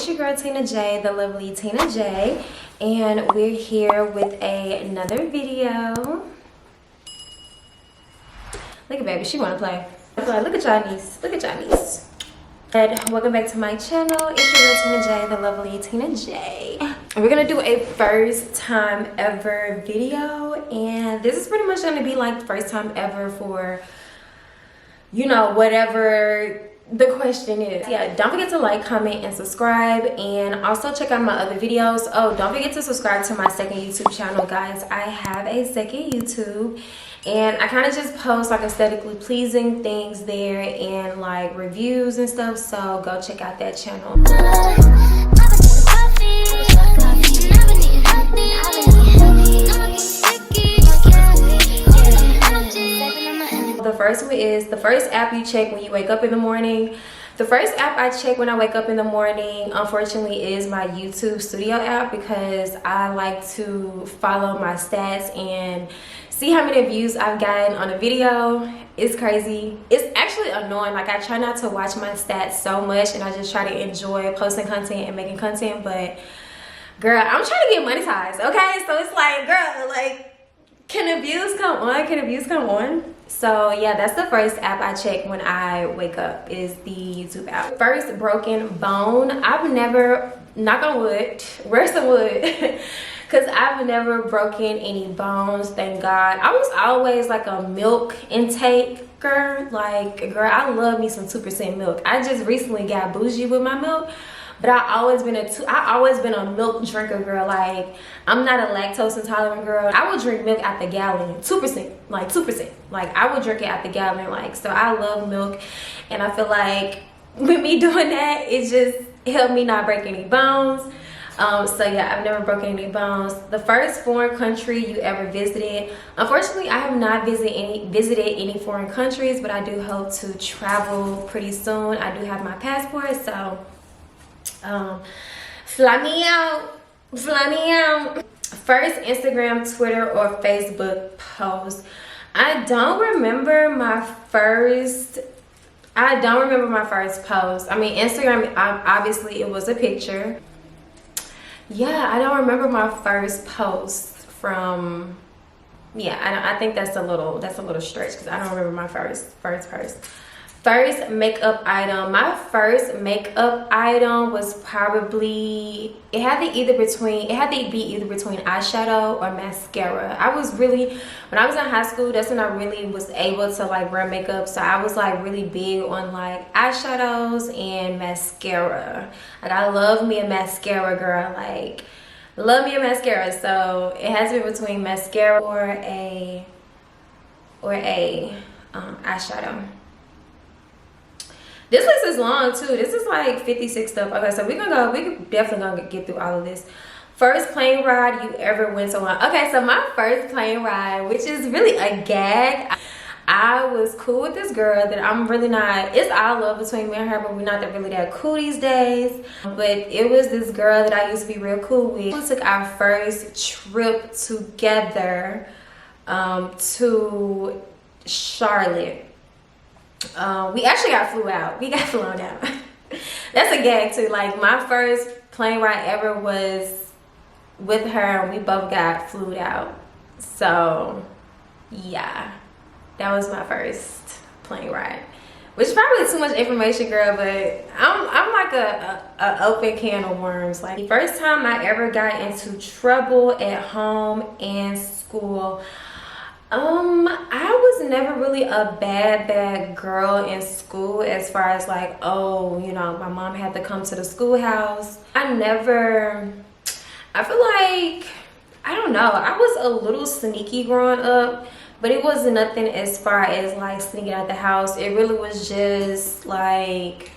it's your girl Tina J, the lovely Tina J, and we're here with another video. Look at baby, she wanna play. Look at y'all niece, look at y'all niece. And welcome back to my channel. It's your girl Tina J, the lovely Tina J. And we're gonna do a first time ever video, and this is pretty much gonna be like first time ever for, you know, whatever the question is. Yeah, don't forget to like, comment, and subscribe, and also check out my other videos. Oh, don't forget to subscribe to my second YouTube channel, guys. I have a second YouTube, and I kind of just post like aesthetically pleasing things there and like reviews and stuff, so go check out that channel. The first one is the first app you check when you wake up in the morning. The first app I check when I wake up in the morning, unfortunately, is my YouTube Studio app, because I like to follow my stats and see how many views I've gotten on a video. It's crazy. It's actually annoying. Like, I try not to watch my stats so much, and I just try to enjoy posting content and making content. But girl, I'm trying to get monetized, okay? So it's like, girl, like, can the views come on? Can the views come on? So yeah, that's the first app I check when I wake up, is the YouTube app. First broken bone. I've never, knock on wood, where's some wood? Because I've never broken any bones, thank God. I was always like a milk intaker. Like, girl, I love me some 2% milk. I just recently got bougie with my milk, but I always been a milk drinker, girl. Like, I'm not a lactose intolerant girl. I would drink milk out the gallon, 2%, like 2%. Like, I would drink it out the gallon. Like, so I love milk, and I feel like with me doing that, it just helped me not break any bones. So yeah, I've never broken any bones. The first foreign country you ever visited. Unfortunately, I have not visited any foreign countries, but I do hope to travel pretty soon. I do have my passport, so fly me out, fly me out. First Instagram, Twitter, or Facebook post. I don't remember my first post. I mean, Instagram, obviously it was a picture. Yeah, I don't remember my first post from, yeah, I think that's a little stretch, because I don't remember my first makeup item. My first makeup item was probably, it had to be either between eyeshadow or mascara. When I was in high school, that's when I really was able to like wear makeup, so I was like really big on like eyeshadows and mascara. Like, I love me a mascara, girl. Like, love me a mascara. So it has to be between mascara or a eyeshadow. This list is long too. This is like 56 stuff. Okay, so we definitely gonna get through all of this. First plane ride you ever went on. Okay, so my first plane ride, which is really a gag. I was cool with this girl that I'm really not, it's all love between me and her, but we're not really that cool these days. But it was this girl that I used to be real cool with. We took our first trip together to Charlotte. We actually got flew out. We got flown out. That's a gag too. Like, my first plane ride ever was with her, and we both got flew out. So yeah, that was my first plane ride, which is probably too much information, girl, but I'm like a open can of worms. Like, the first time I ever got into trouble at home and school, I was never really a bad girl in school, as far as like, oh, you know, my mom had to come to the schoolhouse. I feel like, I don't know, I was a little sneaky growing up, but it wasn't nothing as far as like sneaking out the house. It really was just like,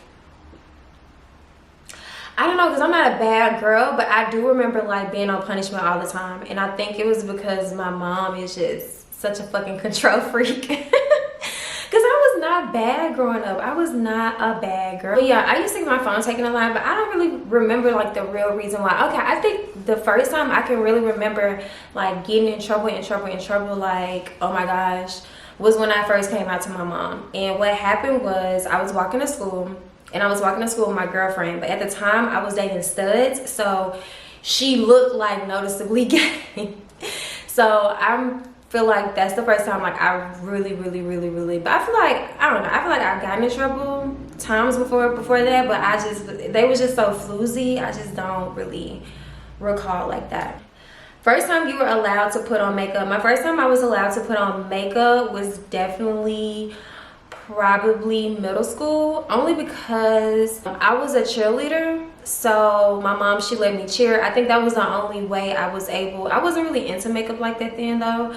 I don't know, because I'm not a bad girl, but I do remember like being on punishment all the time, and I think it was because my mom is just such a fucking control freak. Because I was not bad growing up. I was not a bad girl. But yeah, I used to get my phone taken a lot, but I don't really remember like the real reason why. Okay, I think the first time I can really remember like getting in trouble, like, oh my gosh, was when I first came out to my mom. And what happened was, I was walking to school. and I was walking to school with my girlfriend, but at the time I was dating studs, so she looked like noticeably gay. So I feel like that's the first time like I really, but I feel like, I don't know, I feel like I've gotten in trouble times before that, but they was just so floozy, I just don't really recall like that. First time you were allowed to put on makeup. My first time I was allowed to put on makeup was definitely probably middle school, only because I was a cheerleader. So my mom, she let me cheer. I think that was the only way I was able. I wasn't really into makeup like that then though,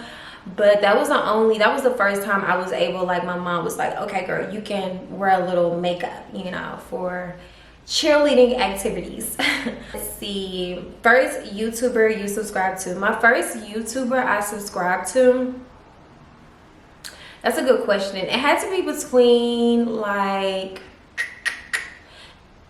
but that was the first time I was able, like my mom was like, okay girl, you can wear a little makeup, you know, for cheerleading activities. Let's see, first YouTuber you subscribed to. My first YouTuber I subscribed to, that's a good question. It had to be between, like,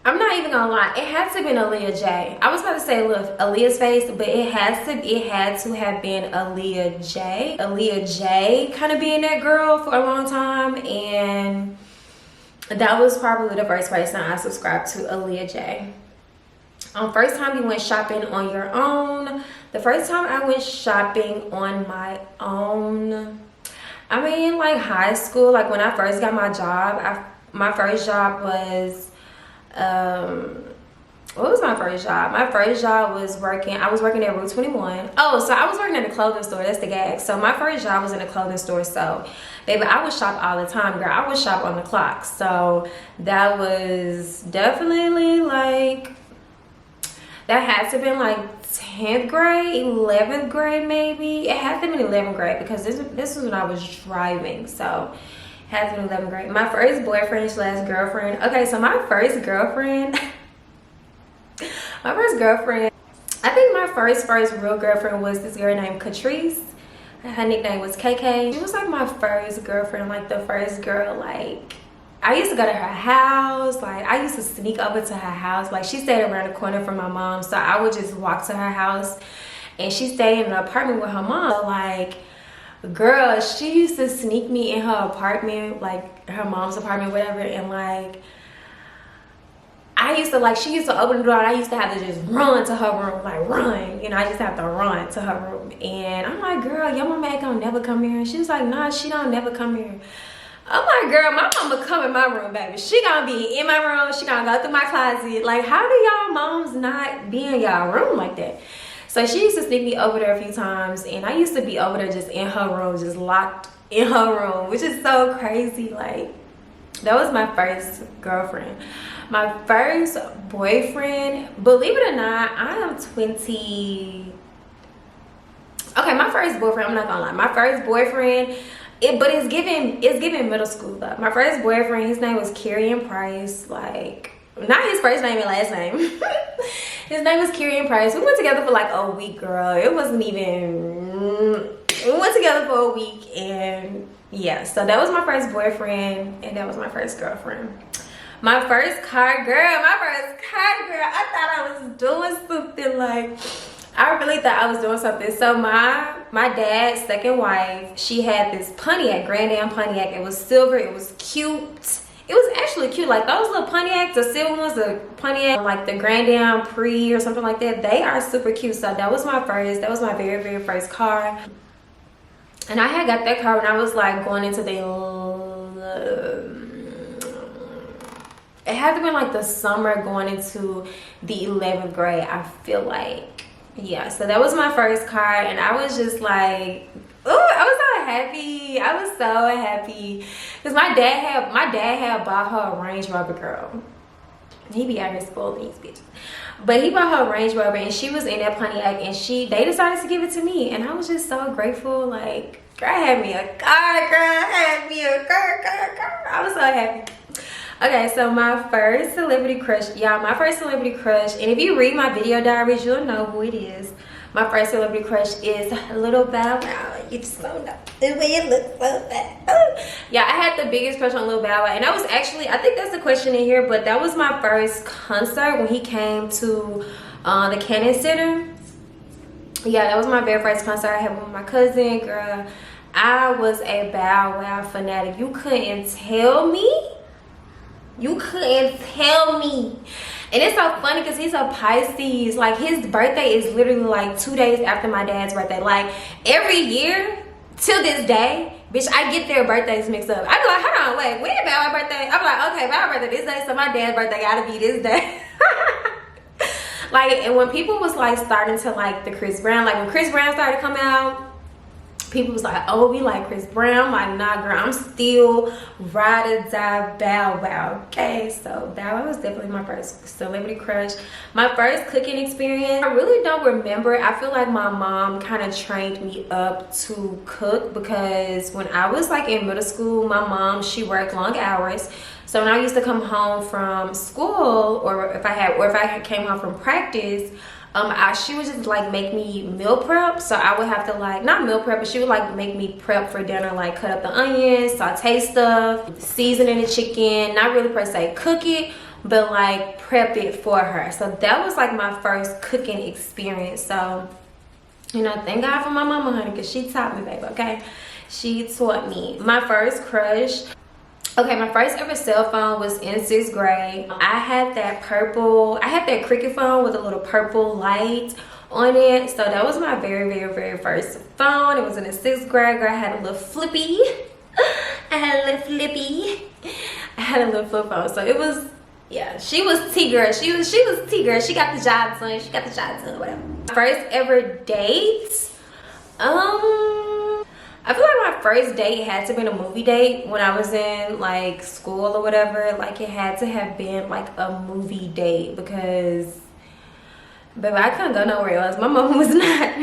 I'm not even gonna lie, it had to have been Aaliyah J. I was about to say Aaliyah's face, but it had to have been Aaliyah J. Aaliyah J kind of being that girl for a long time, and that was probably the first person I subscribed to, Aaliyah J. First time you went shopping on your own. The first time I went shopping on my own, I mean, like high school, like when I first got my job. My first job was, what was my first job? My first job was I was working at Route 21. Oh, so I was working at a clothing store, that's the gag. So my first job was in a clothing store, so baby, I would shop all the time, girl. I would shop on the clock. So that was definitely like, that had to have been like 10th grade, 11th grade maybe. It had to have been 11th grade because this was when I was driving, so it had to have been 11th grade. My first boyfriend / girlfriend. Okay, so my first girlfriend, I think my first real girlfriend was this girl named Catrice. Her nickname was KK. She was like my first girlfriend, like the first girl, like I used to go to her house, like I used to sneak over to her house. Like she stayed around the corner from my mom, so I would just walk to her house, and she stayed in an apartment with her mom. So like, girl, she used to sneak me in her apartment, like her mom's apartment, whatever, and like she used to open the door and I used to have to just run to her room, like run, you know, I just have to run to her room. And I'm like, girl, your mama ain't gonna never come here. And she was like, nah, she don't never come here. I'm like, girl, my mama come in my room, baby. She gonna be in my room, she gonna go through my closet. Like, how do y'all moms not be in y'all room like that? So she used to sneak me over there a few times, and I used to be over there just in her room, just locked in her room, which is so crazy. Like, that was my first girlfriend. My first boyfriend, believe it or not, I am 20. Okay, my first boyfriend, I'm not gonna lie, my first boyfriend, but it's giving middle school though. My first boyfriend, his name was Kyrian Price. Like, not his first name and last name. His name was Kyrian Price. We went together for like a week, girl. It wasn't even, we went together for a week, and yeah, so that was my first boyfriend, and that was my first girlfriend. My first car, girl, I thought I was doing something, like, I really thought I was doing something. So my dad's second wife, she had this Pontiac, Grand Am Pontiac. It was silver, it was cute. It was actually cute, like those little Pontiacs, the silver ones, the Pontiac, like the Grand Am Prix or something like that, they are super cute. So that was my very, very first car. And I had got that car when I was like going into the, it had to be like the summer going into the 11th grade, I feel like. Yeah, so that was my first car, and I was just like, ooh, I was so happy. I was so happy. Because my dad had bought her a Range Rover, girl. He be out here spoiling these bitches. But he bought her a Range Rover, and she was in that Pontiac, and they decided to give it to me. And I was just so grateful. Like, girl had me a car, I was so happy. Okay, so my first celebrity crush, y'all, my first celebrity crush, and if you read my video diaries, you'll know who it is. My first celebrity crush is Little Bow Wow. You just don't know the way it looks so bad. Yeah, I had the biggest crush on Little Bow Wow, and that was actually, I think that's the question in here, but that was my first concert when he came to the Cannon Center. Yeah, that was my very first concert I had with my cousin, girl. I was a Bow Wow fanatic. You couldn't tell me You couldn't tell me. And it's so funny because he's a Pisces. Like, his birthday is literally like 2 days after my dad's birthday. Like, every year till this day, bitch, I get their birthdays mixed up. I be like, hold on, wait, when about my birthday? I'm like, okay, my birthday this day, so my dad's birthday gotta be this day. Like, and when people was like starting to like the Chris Brown, like when Chris Brown started coming out, people was like, oh, we like Chris Brown. I'm like, nah, girl, I'm still ride or die Bow Wow. Okay, so Bow Wow was definitely my first celebrity crush. My first cooking experience, I really don't remember. I feel like my mom kind of trained me up to cook, because when I was like in middle school, my mom, she worked long hours. So when I used to come home from school, or if I came home from practice, she would just like make me meal prep. So I would have to like, not meal prep, but she would like make me prep for dinner, like cut up the onions, saute stuff, seasoning the chicken, not really per se cook it, but like prep it for her. So that was like my first cooking experience. So, you know, thank God for my mama, honey, because she taught me, baby, okay? She taught me. My first crush, okay, my first ever cell phone was in 6th grade. I had that cricket phone with a little purple light on it. So that was my very, very, very first phone. It was in the 6th grade. I had a little flippy. I had a little flip phone. So it was, yeah, she was T-girl. She was T-girl. She got the job done. Whatever. First ever date. I feel like my first date had to have been a movie date when I was in like school or whatever. Like, it had to have been like a movie date, because baby, I couldn't go nowhere else. My mama was not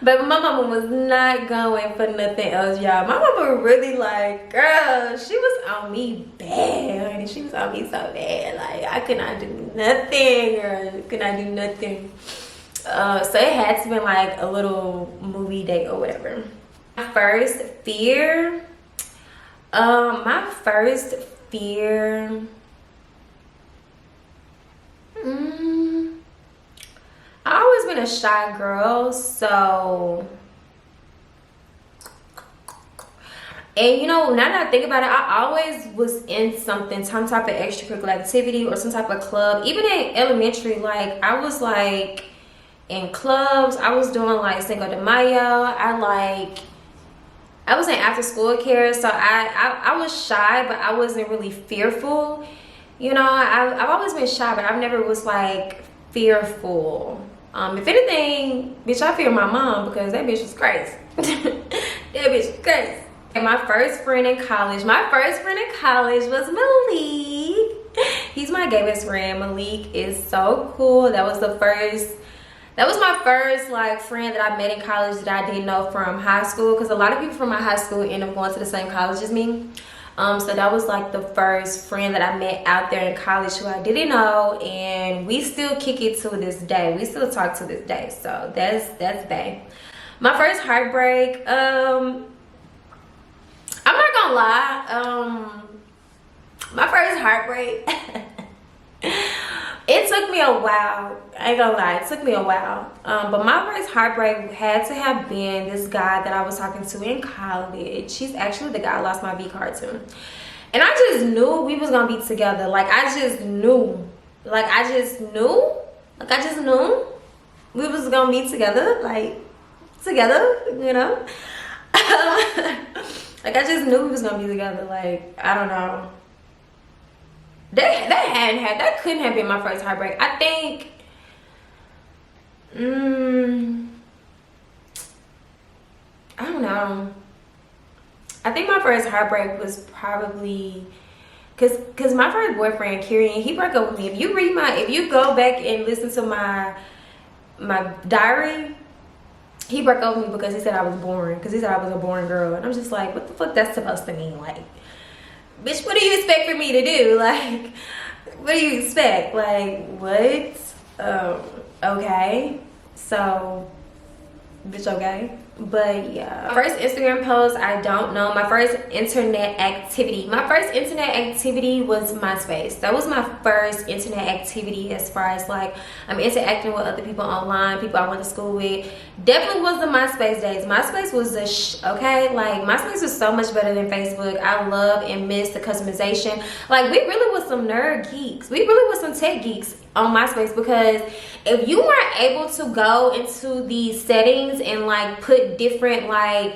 baby, my mama was not going for nothing else, y'all. My mama really like, girl, she was on me bad, honey. She was on me so bad. Like, I could not do nothing, girl. Could not do nothing. So it had to be like a little movie date or whatever. My first fear, I always been a shy girl, so, and you know, now that I think about it, I always was in something, some type of extracurricular activity or some type of club. Even in elementary, like, I was like in clubs. I was doing like Cinco de Mayo. I was in after school care, so I was shy, but I wasn't really fearful. You know, I've always been shy, but I've never was like fearful. If anything, bitch, I fear my mom, because that bitch was crazy. That bitch was crazy. And my first friend in college was Malik. He's my gay best friend. Malik is so cool. That was my first like friend that I met in college that I didn't know from high school, because a lot of people from my high school end up going to the same college as me. So that was like the first friend that I met out there in college who I didn't know, and we still kick it to this day. We still talk to this day. So that's bae. My first heartbreak, I'm not gonna lie, my first heartbreak it took me a while. I ain't gonna lie, it took me a while. But my first heartbreak had to have been this guy that I was talking to in college. He's actually the guy I lost my V card to. And I just knew we was gonna be together. Like, I just knew we was gonna be together, like, you know? Like, I just knew we was gonna be together. Like, I don't know. That couldn't have been my first heartbreak. I think, I don't know. I think my first heartbreak was probably, cause my first boyfriend, Kieran, he broke up with me. If you go back and listen to my diary, he broke up with me because he said I was boring, because he said I was a boring girl. And I'm just like, what the fuck that's supposed to mean? Like, bitch, what do you expect for me to do? Like, what do you expect? Like, what? Okay. So, bitch, okay. But yeah, first Instagram post, I don't know. My first internet activity was MySpace. That was my first internet activity, as far as like I'm interacting with other people online, people I went to school with. Definitely was the MySpace days. MySpace was the okay, like MySpace was so much better than Facebook. I love and miss the customization. Like we really was some nerd geeks, we really was some tech geeks on MySpace, because if you weren't able to go into these settings and like put different like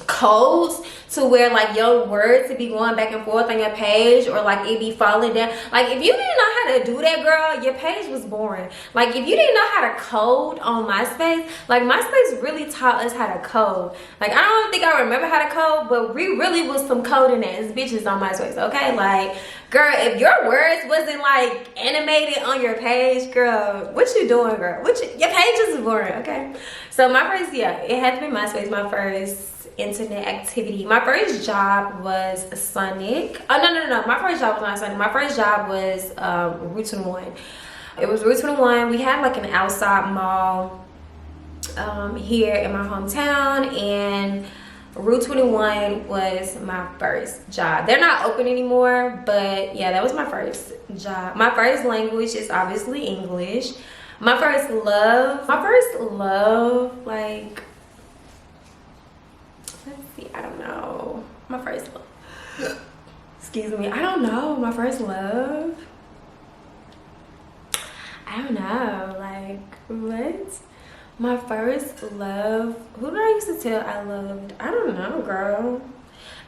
codes to where like your words to be going back and forth on your page, or like it be falling down, like if you didn't know how to do that, girl, your page was boring. Like if you didn't know how to code on MySpace, like MySpace really taught us how to code. Like I don't think I remember how to code, but we really was some coding ass bitches on MySpace, okay? Like girl, if your words wasn't like animated on your page, girl, what you doing, girl? Your page is boring, okay? So my first, yeah, it had to be MySpace, my first internet activity. My first job was Sonic. Oh no, my first job was not Sonic. My first job was Route 21. It was Route 21. We had like an outside mall here in my hometown, and Route 21 was my first job. They're not open anymore, but yeah, that was my first job. My first language is obviously English. My first love, like, let's see, I don't know. My first love. Excuse me, I don't know. My first love. I don't know. Like, what? My first love. Who did I used to tell I loved? I don't know, girl.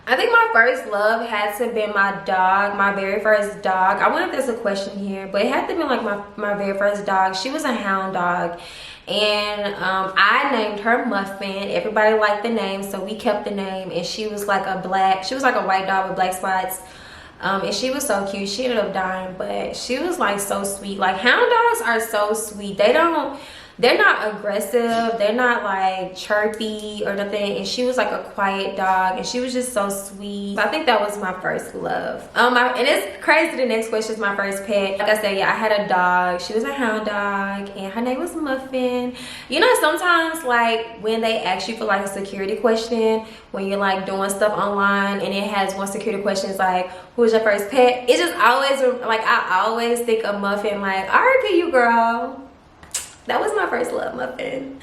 I think my first love had to have been my dog, my very first dog. I wonder if there's a question here, but it had to have been like my very first dog. She was a hound dog, and I named her Muffin. Everybody liked the name, so we kept the name. And she was like a white dog with black spots. And she was so cute. She ended up dying, but she was like so sweet. Like hound dogs are so sweet. They're not aggressive, they're not like chirpy or nothing, and she was like a quiet dog, and she was just so sweet. I think that was my first love. And it's crazy, the next question is my first pet. Like I said, yeah, I had a dog. She was a hound dog, and her name was Muffin. You know, sometimes like when they ask you for like a security question, when you're like doing stuff online, and it has one security question, it's like, who was your first pet? It just always, like I always think of Muffin, like, R.I.P. you, girl. That was my first love, Muffin.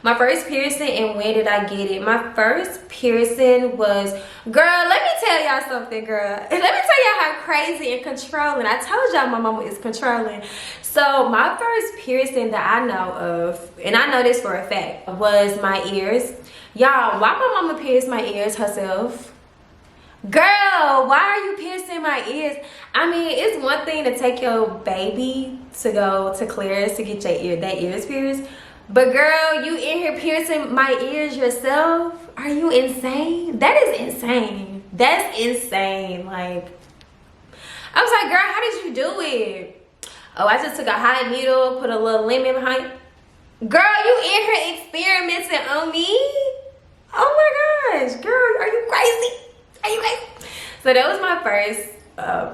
My first piercing, and when did I get it? My first piercing was, girl, let me tell y'all something, girl. Let me tell y'all how crazy and controlling. I told y'all my mama is controlling. So my first piercing that I know of, and I know this for a fact, was my ears. Y'all, why my mama pierced my ears herself? Girl, why are you piercing my ears? I mean, it's one thing to take your baby to go to Claire's to get that ears pierced, but girl, you in here piercing my ears yourself? Are you insane? That is insane. That's insane. Like, I was like, girl, how did you do it? Oh, I just took a hot needle, put a little lemon behind. Girl, you in here experimenting on me? Oh my gosh, girl, are you crazy? So that was my first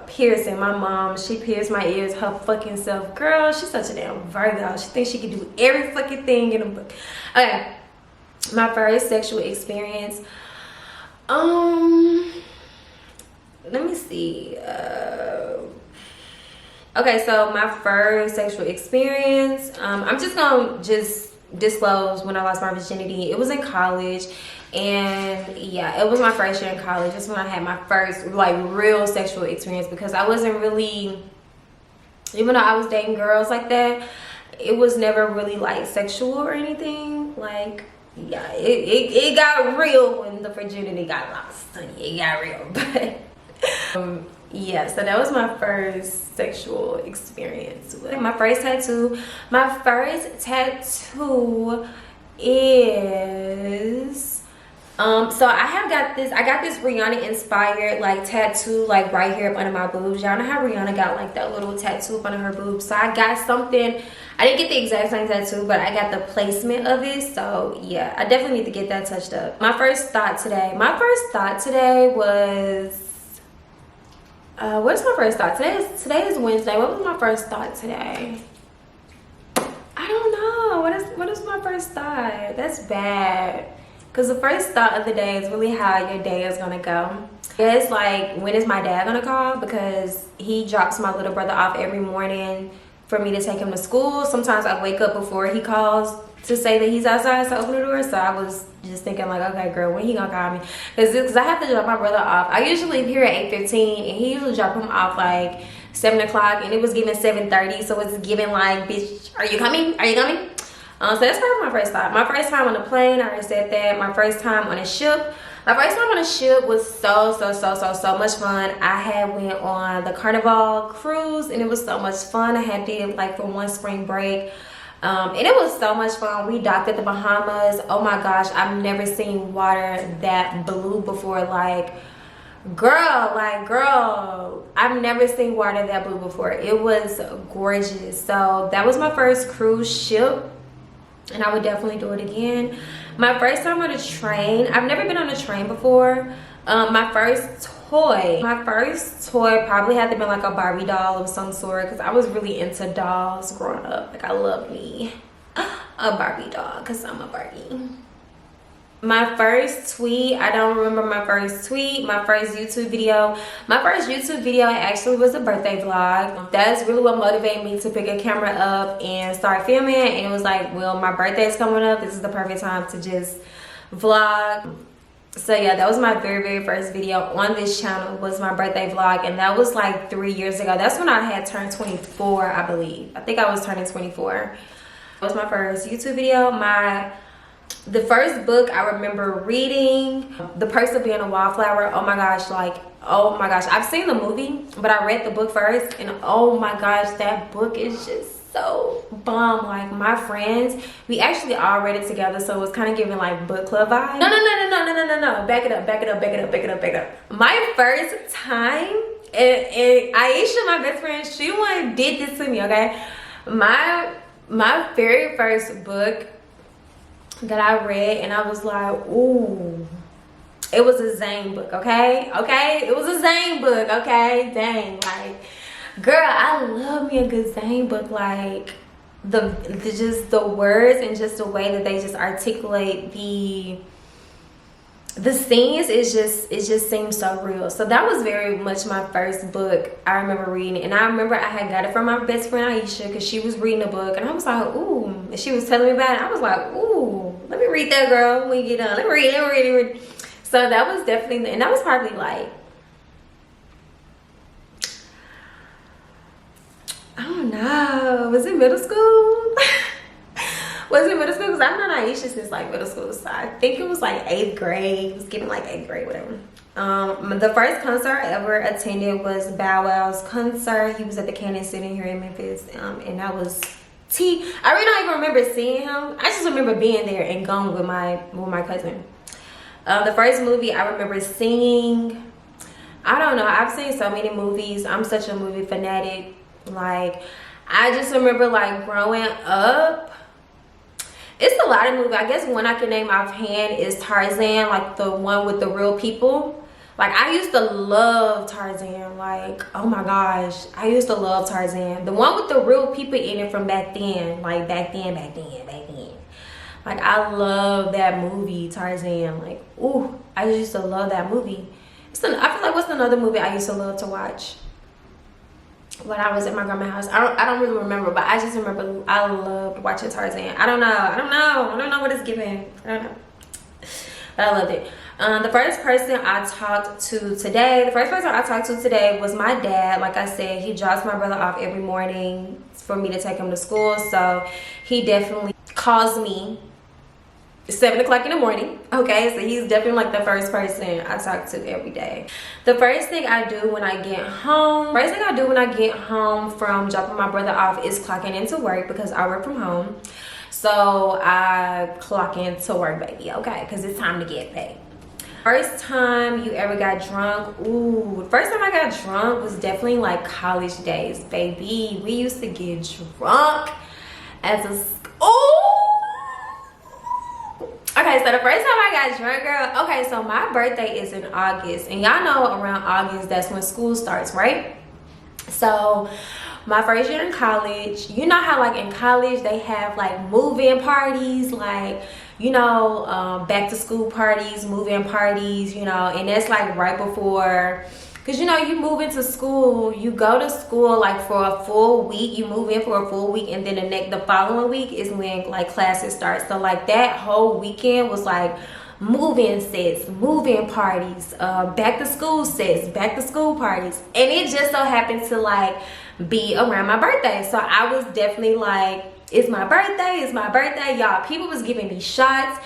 piercing. My mom, she pierced my ears her fucking self. Girl, she's such a damn Virgo. She thinks she can do every fucking thing in a book. Okay, my first sexual experience. Let me see. Okay, so my first sexual experience. I'm just gonna disclose when I lost my virginity. It was in college. And yeah, it was my first year in college. That's when I had my first like real sexual experience, because I wasn't really, even though I was dating girls like that, it was never really like sexual or anything. Like, yeah, it got real when the virginity got lost. It got real. But yeah, so that was my first sexual experience. My first tattoo is so I got this Rihanna inspired like tattoo like right here up under my boobs. Y'all know how Rihanna got like that little tattoo up under her boobs. So I got something, I didn't get the exact same tattoo, but I got the placement of it. So yeah, I definitely need to get that touched up. My first thought today was what's my first thought? Today is Wednesday. What was my first thought today? I don't know. What is what is my first thought? That's bad. Because the first thought of the day is really how your day is gonna go. It's like, when is my dad gonna call? Because he drops my little brother off every morning for me to take him to school. Sometimes I wake up before he calls to say that he's outside to open the door. So I was just thinking like, okay girl, when he gonna call me? Because I have to drop my brother off. I usually leave here at 8:15 and he usually drop him off like 7 o'clock, and it was giving 7:30, so it's giving like, bitch, are you coming? Are you coming? So that's probably my first thought. My first time on a plane, I already said that. My first time on a ship. My first time on a ship was so much fun. I had went on the Carnival cruise, and it was so much fun. I had did like for one spring break. And it was so much fun. We docked at the Bahamas. Oh my gosh, I've never seen water that blue before. Like, girl, I've never seen water that blue before. It was gorgeous. So that was my first cruise ship, and I would definitely do it again. My first time on a train, I've never been on a train before. My first toy probably had to be like a Barbie doll of some sort, because I was really into dolls growing up. Like, I love me a Barbie doll because I'm a Barbie. My first tweet, I don't remember my first tweet. My first YouTube video actually was a birthday vlog. That's really what motivated me to pick a camera up and start filming. And it was like, well, my birthday's coming up, this is the perfect time to just vlog. So yeah, that was my very first video on this channel, was my birthday vlog, and that was like 3 years ago. That's when I had turned 24, I believe. I think I was turning 24. That was my first YouTube video. The first book I remember reading, The Perks of Being a Wallflower. Oh my gosh, I've seen the movie, but I read the book first, and oh my gosh, that book is just so bomb. Like, my friends, we actually all read it together, so it was kind of giving like book club vibes. No, back it up. My first time, and Aisha, my best friend, she the one did this to me, okay? My very first book that I read, and I was like, ooh, it was a Zane book, okay? It was a Zane book, okay? Dang, like, girl, I love me a good Zane book. Like, just the words and just the way that they just articulate the scenes, it just seems so real. So that was very much my first book I remember reading. And I remember I had got it from my best friend Aisha, because she was reading a book, and I was like, ooh, and she was telling me about it. I was like, ooh, let me read that, girl, when you get done. Let me read. So that was definitely, and that was probably like, I don't know, was it middle school? Was it middle school? Because I've known Aisha since like middle school, so I think it was like 8th grade. It was getting like 8th grade, whatever. The first concert I ever attended was Bow Wow's concert. He was at the Cannon Center here in Memphis, and that was I really don't even remember seeing him. I just remember being there and going with my cousin. The first movie I remember seeing, I don't know, I've seen so many movies. I'm such a movie fanatic. Like, I just remember like growing up, it's a lot of movies. I guess one I can name offhand is Tarzan, like the one with the real people. Like, I used to love Tarzan. Like, oh my gosh, I used to love Tarzan. The one with the real people in it from back then. Like, back then. Like, I love that movie, Tarzan. Like, ooh, I used to love that movie. I feel like, what's another movie I used to love to watch when I was at my grandma's house? I don't really remember, but I just remember I loved watching Tarzan. I don't know what it's giving. I don't know, but I loved it. The first person I talked to today was my dad. Like I said, he drops my brother off every morning for me to take him to school, so he definitely calls me 7 o'clock in the morning. Okay, so he's definitely like the first person I talk to every day. The first thing I do when I get home from dropping my brother off is clocking into work, because I work from home. So I clock into work, baby, okay, because it's time to get paid. First time you ever got drunk? Ooh, first time I got drunk was definitely like college days, baby. We used to get drunk as a okay, so the first time I got drunk, girl, okay, so my birthday is in August, and y'all know around August, that's when school starts, right? So my first year in college. You know how like in college they have like move-in parties, like, you know, back to school parties, move-in parties, you know, and that's like right before, because you know, you move into school, you go to school like for a full week, you move in for a full week, and then the following week is when like classes start. So like that whole weekend was like move-in sets, move-in parties, back to school sets, back to school parties, and it just so happened to like be around my birthday. So I was definitely like, it's my birthday, it's my birthday, y'all. People was giving me shots,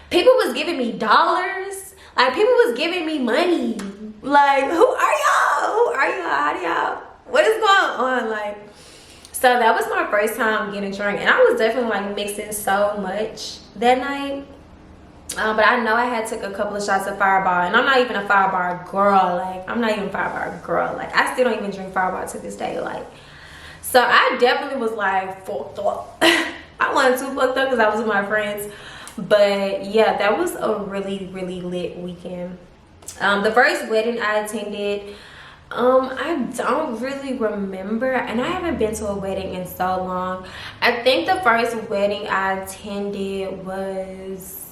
people was giving me dollars, like people was giving me money. Like, who are y'all? Who are y'all? How do y'all, what is going on? Like, so that was my first time getting drunk, and I was definitely like mixing so much that night. But I know I had took a couple of shots of Fireball, and I'm not even a Fireball girl. Like, I'm not even a Fireball girl. Like, I still don't even drink Fireball to this day. Like, so I definitely was like fucked up. I wasn't too fucked up because I was with my friends, but yeah, that was a really, really lit weekend. The first wedding I attended, I don't really remember, and I haven't been to a wedding in so long. I think the first wedding I attended was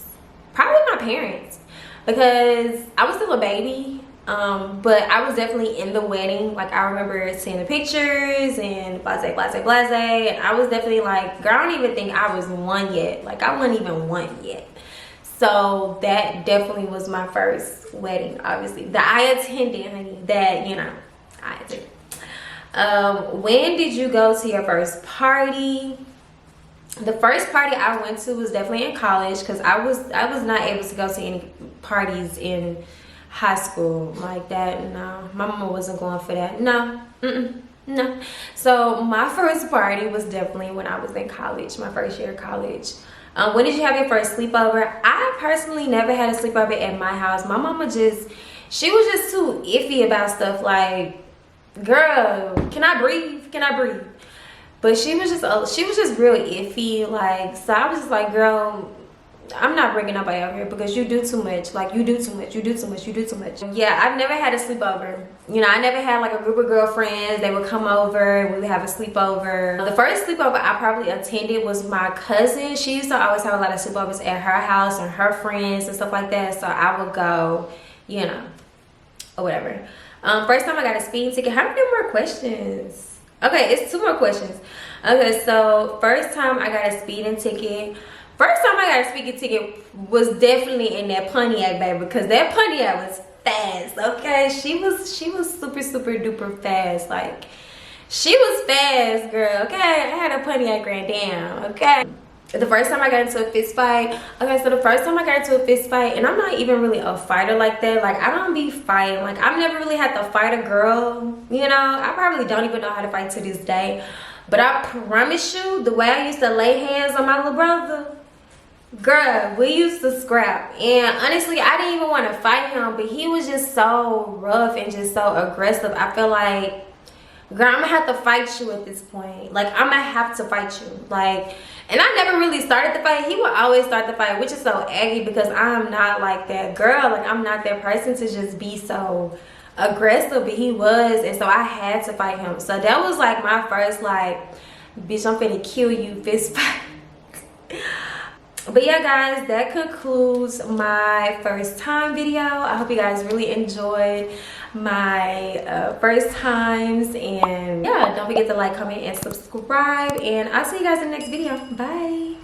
probably my parents, because I was still a baby, but I was definitely in the wedding. Like, I remember seeing the pictures and blase, blase, blase, and I was definitely like, girl, I don't even think I was one yet. Like, I wasn't even one yet. So that definitely was my first wedding, obviously, that I attended, honey, that, you know, I attended. When did you go to your first party? The first party I went to was definitely in college, because I was not able to go to any parties in high school like that. No, my mama wasn't going for that. No, no. So my first party was definitely when I was in college, my first year of college. When did you have your first sleepover? I personally never had a sleepover at my house. My mama she was just too iffy about stuff. Like, girl, can I breathe? Can I breathe? But she was just real iffy. Like, so I was just like, girl, I'm not bringing nobody out here because you do too much. Like, you do too much, you do too much, you do too much. Yeah, I've never had a sleepover. You know, I never had like a group of girlfriends. They would come over and we would have a sleepover. The first sleepover I probably attended was my cousin. She used to always have a lot of sleepovers at her house and her friends and stuff like that. So I would go, you know, or whatever. First time I got a speeding ticket. How many more questions? Okay, it's 2 more questions. Okay, so first time I got a speeding ticket. First time I got a speeding ticket was definitely in that Pontiac, baby, because that Pontiac was fast. Okay, she was super duper fast. Like, she was fast, girl. Okay, I had a Pontiac Grand Dam. Okay. The first time I got into a fist fight. Okay, so the first time I got into a fist fight, and I'm not even really a fighter like that. Like, I don't be fighting. Like, I've never really had to fight a girl. You know, I probably don't even know how to fight to this day. But I promise you, the way I used to lay hands on my little brother, girl, we used to scrap. And honestly, I didn't even want to fight him, but he was just so rough and just so aggressive. I feel like, girl, I'm gonna have to fight you at this point. Like, I'm gonna have to fight you. Like, and I never really started the fight. He would always start the fight, which is so aggy because I'm not like that girl. Like, I'm not that person to just be so aggressive, but he was, and so I had to fight him. So that was like my first, like, bitch, I'm finna kill you fist fight. But yeah, guys, that concludes my first time video. I hope you guys really enjoyed my first times, and yeah, don't forget to like, comment, and subscribe, and I'll see you guys in the next video. Bye.